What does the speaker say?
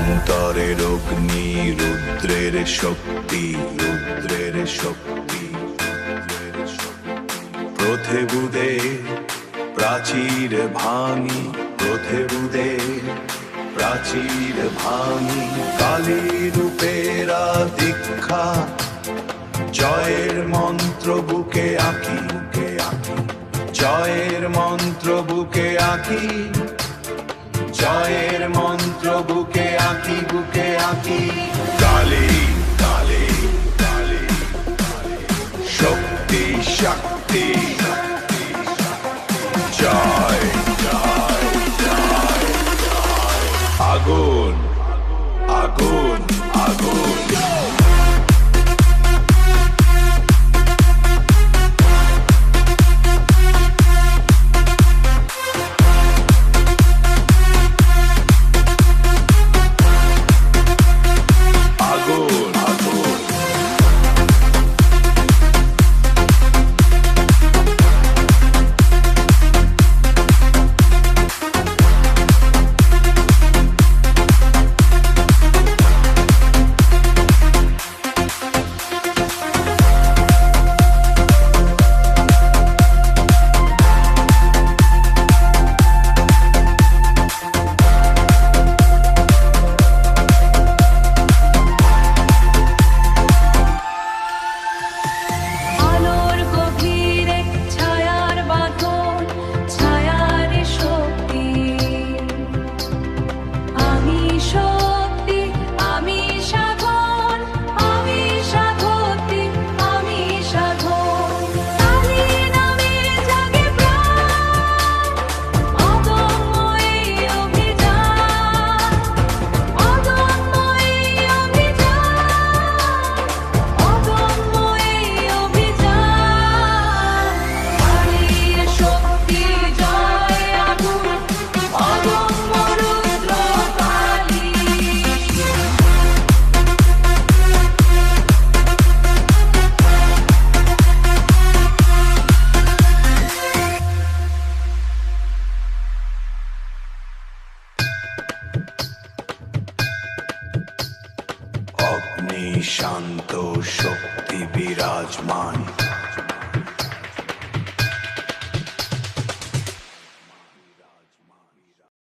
অন্তরের অগ্নি, রুদ্রের শক্তি, রুদ্রের শক্তি, প্রথেবুদে প্রাচীর ভাঙি, প্রথেবুদে প্রাচীর ভাঙি। কালী রূপেরা দীক্ষা, জয়ের মন্ত্র বুকে আঁকি, বুকে আঁকি, জয়ের মন্ত্র বুকে আঁকি, জয়ের মন্ত্র বুকে আঁকি, বুকে আঁকি। কালী কালী কালী শক্তি শক্তি, জয় জয় জয় জয়। আগুন আগুন আগুন, অগ্নি শান্ত শক্তি বিরাজমান।